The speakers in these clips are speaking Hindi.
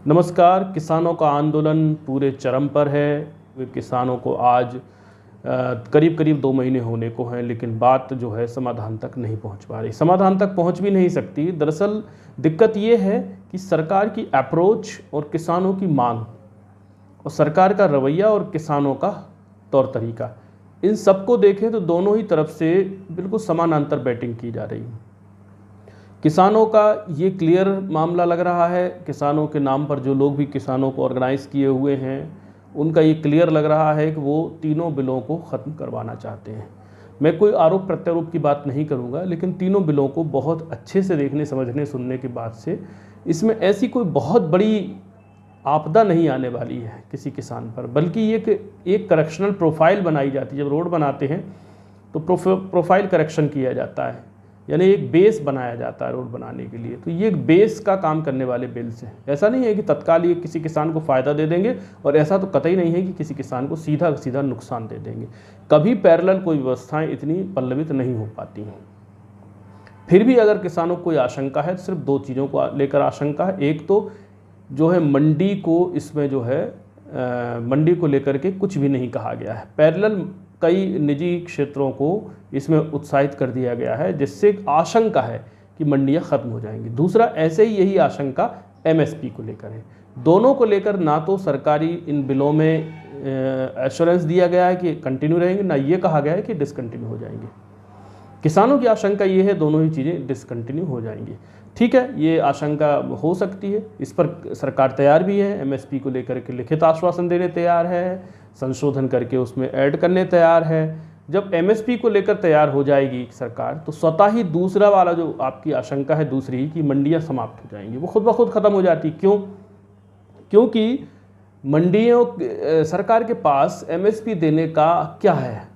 नमस्कार। किसानों का आंदोलन पूरे चरम पर है। किसानों को आज करीब करीब 2 महीने होने को हैं, लेकिन बात जो है समाधान तक नहीं पहुंच पा रही, समाधान तक पहुंच भी नहीं सकती। दरअसल दिक्कत ये है कि सरकार की अप्रोच और किसानों की मांग और सरकार का रवैया और किसानों का तौर तरीका, इन सबको देखें तो दोनों ही तरफ से बिल्कुल समानांतर बैटिंग की जा रही है। किसानों का ये क्लियर मामला लग रहा है, किसानों के नाम पर जो लोग भी किसानों को ऑर्गेनाइज़ किए हुए हैं उनका ये क्लियर लग रहा है कि वो तीनों बिलों को ख़त्म करवाना चाहते हैं। मैं कोई आरोप प्रत्यारोप की बात नहीं करूँगा, लेकिन तीनों बिलों को बहुत अच्छे से देखने, समझने, सुनने के बाद से इसमें ऐसी कोई बहुत बड़ी आपदा नहीं आने वाली है किसी किसान पर, बल्कि एक करेक्शनल प्रोफाइल बनाई जाती है। जब रोड बनाते हैं तो प्रोफाइल करेक्शन किया जाता है, यानी एक बेस बनाया जाता है रोड बनाने के लिए। तो ये एक बेस का काम करने वाले बिल्स हैं। ऐसा नहीं है कि तत्काल ये किसी किसान को फ़ायदा दे देंगे, और ऐसा तो कतई नहीं है कि किसी किसान को सीधा सीधा नुकसान दे देंगे। कभी पैरेलल कोई व्यवस्थाएं इतनी पल्लवित नहीं हो पाती हैं। फिर भी अगर किसानों को कोई आशंका है तो सिर्फ 2 चीज़ों को लेकर आशंका है। एक तो जो है मंडी को, इसमें जो है मंडी को लेकर के कुछ भी नहीं कहा गया है। पैरेलल कई निजी क्षेत्रों को इसमें उत्साहित कर दिया गया है, जिससे एक आशंका है कि मंडियां ख़त्म हो जाएंगी। दूसरा, ऐसे ही यही आशंका एमएसपी को लेकर है। दोनों को लेकर ना तो सरकारी इन बिलों में एश्योरेंस दिया गया है कि कंटिन्यू रहेंगे, ना ये कहा गया है कि डिसकंटिन्यू हो जाएंगे। किसानों की आशंका ये है दोनों ही चीज़ें डिसकंटिन्यू हो जाएंगी। ठीक है, ये आशंका हो सकती है, इस पर सरकार तैयार भी है। एमएसपी को लेकर के लिखित आश्वासन देने तैयार है, संशोधन करके उसमें ऐड करने तैयार है। जब एमएसपी को लेकर तैयार हो जाएगी सरकार, तो स्वतः ही दूसरा वाला जो आपकी आशंका है दूसरी कि मंडियां समाप्त हो जाएंगी, वो खुद ब खुद ख़त्म हो जाती। क्यों? क्योंकि मंडियों, सरकार के पास एमएसपी देने का क्या है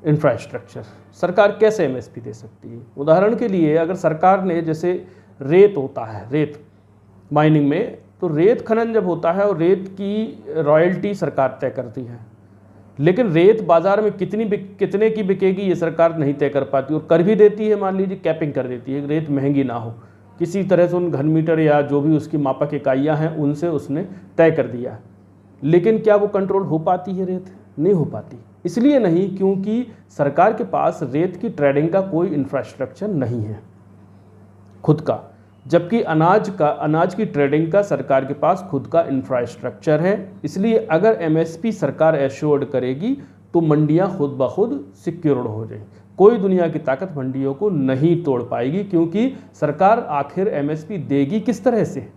इंफ्रास्ट्रक्चर। सरकार कैसे एमएसपी दे सकती है? उदाहरण के लिए, अगर सरकार ने, जैसे रेत होता है, रेत माइनिंग में, तो रेत खनन जब होता है और रेत की रॉयल्टी सरकार तय करती है, लेकिन रेत बाज़ार में कितने की बिकेगी ये सरकार नहीं तय कर पाती, और कर भी देती है। मान लीजिए कैपिंग कर देती है, रेत महंगी ना हो, किसी तरह से उन घन मीटर या जो भी उसकी मापक इकाइयाँ हैं उनसे उसने तय कर दिया, लेकिन क्या वो कंट्रोल हो पाती है? रेत नहीं हो पाती। इसलिए नहीं क्योंकि सरकार के पास रेत की ट्रेडिंग का कोई इंफ्रास्ट्रक्चर नहीं है खुद का, जबकि अनाज की ट्रेडिंग का सरकार के पास खुद का इंफ्रास्ट्रक्चर है। इसलिए अगर एमएसपी सरकार एश्योर्ड करेगी तो मंडियां खुद ब खुद सिक्योर्ड हो जाएंगी। कोई दुनिया की ताकत मंडियों को नहीं तोड़ पाएगी, क्योंकि सरकार आखिर एमएसपी देगी किस तरह से?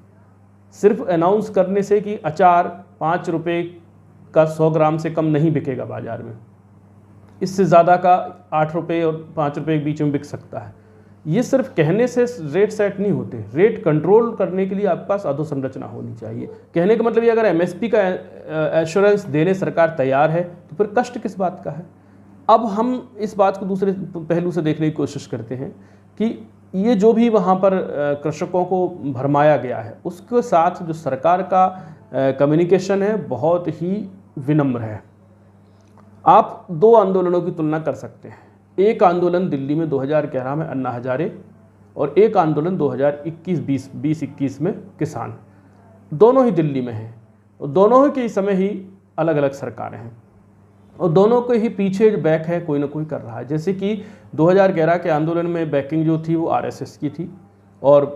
सिर्फ अनाउंस करने से कि अचार 5 रुपये का 100 ग्राम से कम नहीं बिकेगा बाजार में, इससे ज़्यादा का 8 रुपये और 5 रुपये के बीच में बिक सकता है, ये सिर्फ कहने से रेट सेट नहीं होते। रेट कंट्रोल करने के लिए आपके पास अधोसंरचना होनी चाहिए। कहने का मतलब ये, अगर एमएसपी का एश्योरेंस देने सरकार तैयार है तो फिर कष्ट किस बात का है? अब हम इस बात को दूसरे पहलू से देखने की कोशिश करते हैं कि ये जो भी वहाँ पर कृषकों को भरमाया गया है, उसके साथ जो सरकार का कम्युनिकेशन है बहुत ही विनम्र है। आप 2 आंदोलनों की तुलना कर सकते हैं। एक आंदोलन दिल्ली में 2011 में अन्ना हजारे, और एक आंदोलन 2021 में किसान। दोनों ही दिल्ली में हैं, और दोनों ही के समय ही अलग अलग सरकारें हैं, और दोनों के ही पीछे बैक है, कोई ना कोई कर रहा है। जैसे कि 2011 के आंदोलन में बैकिंग जो थी वो आरएसएस की थी और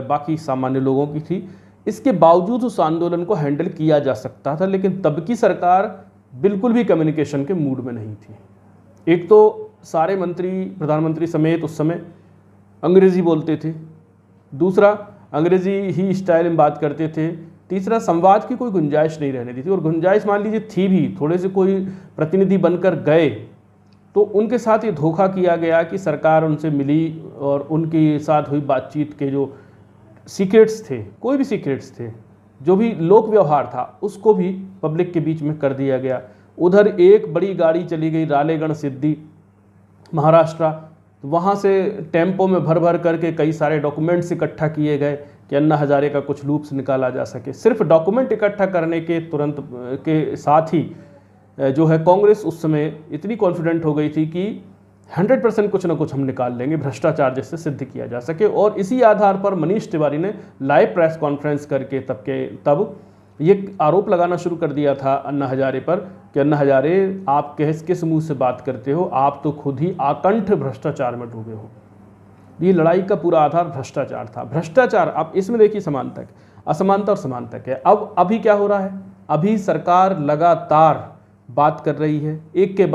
बाकी सामान्य लोगों की थी। इसके बावजूद उस आंदोलन को हैंडल किया जा सकता था, लेकिन तब की सरकार बिल्कुल भी कम्युनिकेशन के मूड में नहीं थी। एक तो सारे मंत्री, प्रधानमंत्री समेत उस समय अंग्रेज़ी बोलते थे, दूसरा अंग्रेज़ी ही स्टाइल में बात करते थे, तीसरा संवाद की कोई गुंजाइश नहीं रहने दी थी। और गुंजाइश मान लीजिए थी भी, थोड़े से कोई प्रतिनिधि बनकर गए तो उनके साथ ये धोखा किया गया कि सरकार उनसे मिली और उनके साथ हुई बातचीत के जो सीक्रेट्स थे, कोई भी सीक्रेट्स थे, जो भी लोक व्यवहार था, उसको भी पब्लिक के बीच में कर दिया गया। उधर एक बड़ी गाड़ी चली गई रालेगण सिद्धि महाराष्ट्र, वहाँ से टेम्पो में भर भर करके कई सारे डॉक्यूमेंट्स इकट्ठा किए गए कि अन्ना हजारे का कुछ लूप्स निकाला जा सके। सिर्फ डॉक्यूमेंट इकट्ठा करने के तुरंत के साथ ही जो है कांग्रेस उस समय इतनी कॉन्फिडेंट हो गई थी कि 100% कुछ ना कुछ हम निकाल लेंगे भ्रष्टाचार जिससे सिद्ध किया जा सके। और इसी आधार पर मनीष तिवारी ने लाइव प्रेस कॉन्फ्रेंस करके तब ये आरोप लगाना शुरू कर दिया था अन्ना हजारे पर कि अन्ना हजारे आप किस मुंह से बात करते हो, आप तो खुद ही आकंठ भ्रष्टाचार में डूबे हो। ये लड़ाई का पूरा आधार भ्रष्टाचार था। भ्रष्टाचार, अब इसमें देखिए समानता, असमानता और समानता क्या है। अब अभी क्या हो रहा है, अभी सरकार लगातार बात कर रही है, एक के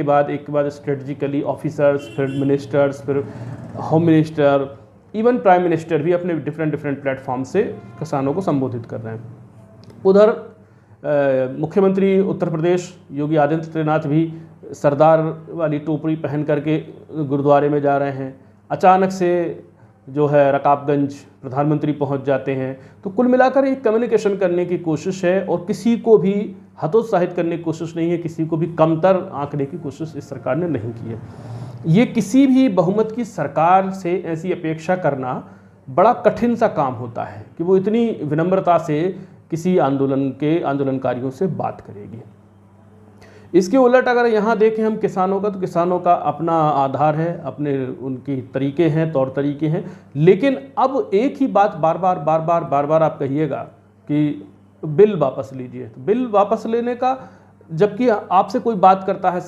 बाद स्ट्रेटजिकली ऑफिसर्स, फिर मिनिस्टर्स, फिर home minister, even prime minister भी अपने डिफरेंट प्लेटफॉर्म से किसानों को संबोधित कर रहे हैं। उधर मुख्यमंत्री उत्तर प्रदेश योगी आदित्यनाथ भी सरदार वाली टोपी पहन करके गुरुद्वारे में जा रहे हैं। अचानक से जो है रकाबगंज प्रधानमंत्री पहुंच जाते हैं। तो कुल मिलाकर एक कम्युनिकेशन करने की कोशिश है और किसी को भी हतोत्साहित करने की कोशिश नहीं है, किसी को भी कमतर आंकने की कोशिश इस सरकार ने नहीं की है। ये किसी भी बहुमत की सरकार से ऐसी अपेक्षा करना बड़ा कठिन सा काम होता है कि वो इतनी विनम्रता से किसी आंदोलनकारियों से बात करेगी। इसके उलट अगर यहाँ देखें हम किसानों का, तो किसानों का अपना आधार है, अपने उनके तरीके हैं, तौर तरीके हैं। लेकिन अब एक ही बात बार बार आप कहिएगा कि बिल वापस लीजिए। तो बिल वापस लेने का, जबकि आपसे कोई बात करता है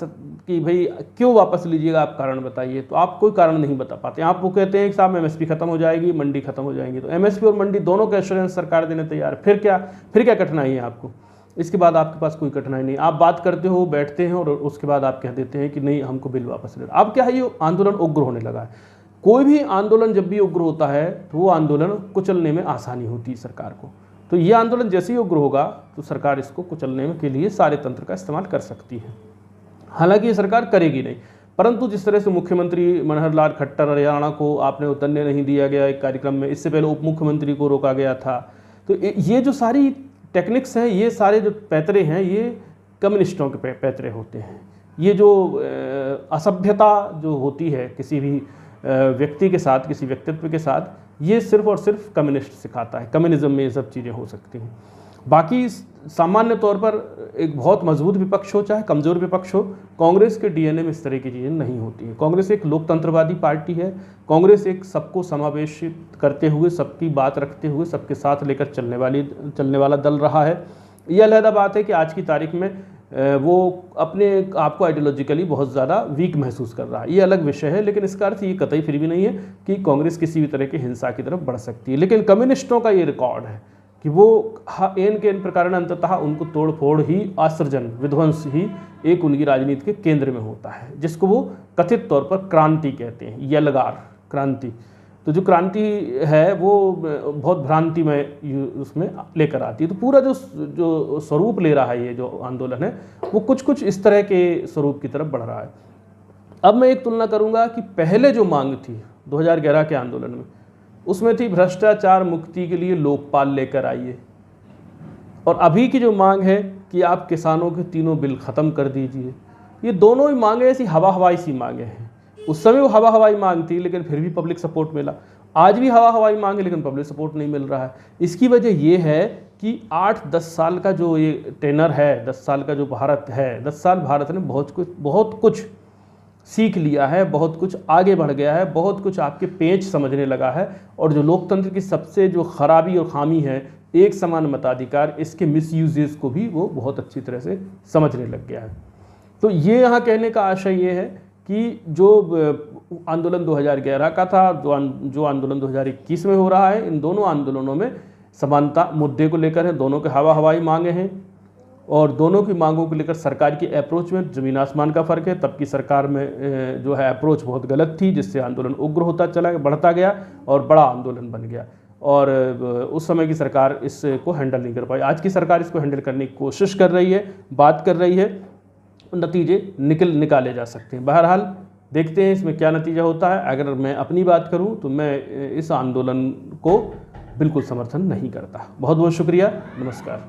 कि भाई क्यों वापस लीजिएगा, आप कारण बताइए, तो आप कोई कारण नहीं बता पाते। आप वो कहते हैं कि साहब एमएसपी खत्म हो जाएगी, मंडी खत्म हो जाएगी। तो एमएसपी और मंडी दोनों का एश्योरेंस सरकार देने तैयार है। फिर क्या कठिनाई है आपको? इसके बाद आपके पास कोई कठिनाई नहीं। आप बात करते हो, बैठते हैं और उसके बाद आप कह देते हैं कि नहीं, हमको बिल वापस लेना। अब क्या है, ये आंदोलन उग्र होने लगा है। कोई भी आंदोलन जब भी उग्र होता है तो वो आंदोलन कुचलने में आसानी होती है सरकार को। तो ये आंदोलन जैसे ही उग्र होगा तो सरकार इसको कुचलने के लिए सारे तंत्र का इस्तेमाल कर सकती है। हालांकि ये सरकार करेगी नहीं, परंतु जिस तरह से मुख्यमंत्री मनोहर लाल खट्टर हरियाणा को आपने उतरने नहीं दिया गया एक कार्यक्रम में, इससे पहले उप मुख्यमंत्री को रोका गया था। तो ये जो सारी टेक्निक्स हैं, ये सारे जो पैतरे हैं, ये कम्युनिस्टों के पैतरे होते हैं। ये जो असभ्यता जो होती है किसी भी व्यक्ति के साथ, किसी व्यक्तित्व के साथ, ये सिर्फ और सिर्फ कम्युनिस्ट सिखाता है। कम्युनिज्म में ये सब चीज़ें हो सकती हैं। बाकी सामान्य तौर पर एक बहुत मजबूत विपक्ष हो चाहे कमज़ोर विपक्ष हो, कांग्रेस के डीएनए में इस तरह की चीज़ें नहीं होती हैं। कांग्रेस एक लोकतंत्रवादी पार्टी है। कांग्रेस एक सबको समावेशित करते हुए, सबकी बात रखते हुए, सबके साथ लेकर चलने वाला दल रहा है। यह अलग बात है कि आज की तारीख में वो अपने आप को आइडियोलॉजिकली बहुत ज़्यादा वीक महसूस कर रहा है। ये अलग विषय है, लेकिन इसका अर्थ ये कतई फिर भी नहीं है कि कांग्रेस किसी भी तरह की हिंसा की तरफ बढ़ सकती है। लेकिन कम्युनिस्टों का ये रिकॉर्ड है कि वो एन के एन प्रकार अंततः उनको तोड़ फोड़ ही, आसर्जन, विध्वंस ही एक उनकी राजनीति के केंद्र में होता है, जिसको वो कथित तौर पर क्रांति कहते हैं, यलगार क्रांति। तो जो क्रांति है वो बहुत भ्रांति में उसमें लेकर आती है। तो पूरा जो स्वरूप ले रहा है ये जो आंदोलन है, वो कुछ इस तरह के स्वरूप की तरफ बढ़ रहा है। अब मैं एक तुलना करूंगा कि पहले जो मांग थी 2011 के आंदोलन में, उसमें थी भ्रष्टाचार मुक्ति के लिए लोकपाल लेकर आइए, और अभी की जो मांग है कि आप किसानों के तीनों बिल ख़त्म कर दीजिए। ये दोनों ही मांगें ऐसी हवाई सी मांगें हैं। उस समय वो हवाई मांग थी, लेकिन फिर भी पब्लिक सपोर्ट मिला। आज भी हवाई मांग है, लेकिन पब्लिक सपोर्ट नहीं मिल रहा है। इसकी वजह ये है कि 8-10 साल का जो ये टेनर है, 10 साल का जो भारत है, 10 साल भारत ने बहुत कुछ सीख लिया है, बहुत कुछ आगे बढ़ गया है, बहुत कुछ आपके पेच समझने लगा है। और जो लोकतंत्र की सबसे जो खराबी और खामी है, एक समान मताधिकार, इसके मिसयूजेस को भी वो बहुत अच्छी तरह से समझने लग गया है। तो ये यहाँ कहने का आशय ये है कि जो आंदोलन 2011 का था, जो आंदोलन 2021 में हो रहा है, इन दोनों आंदोलनों में समानता मुद्दे को लेकर है। दोनों के हवाई मांगे हैं और दोनों की मांगों को लेकर सरकार की अप्रोच में ज़मीन आसमान का फ़र्क है। तब की सरकार में जो है अप्रोच बहुत गलत थी, जिससे आंदोलन उग्र होता चला, बढ़ता गया और बड़ा आंदोलन बन गया। और उस समय की सरकार इसको हैंडल नहीं कर पाई। आज की सरकार इसको हैंडल करने की कोशिश कर रही है, बात कर रही है, नतीजे निकाले जा सकते हैं। बहरहाल देखते हैं इसमें क्या नतीजा होता है। अगर मैं अपनी बात करूं तो मैं इस आंदोलन को बिल्कुल समर्थन नहीं करता। बहुत बहुत शुक्रिया, नमस्कार।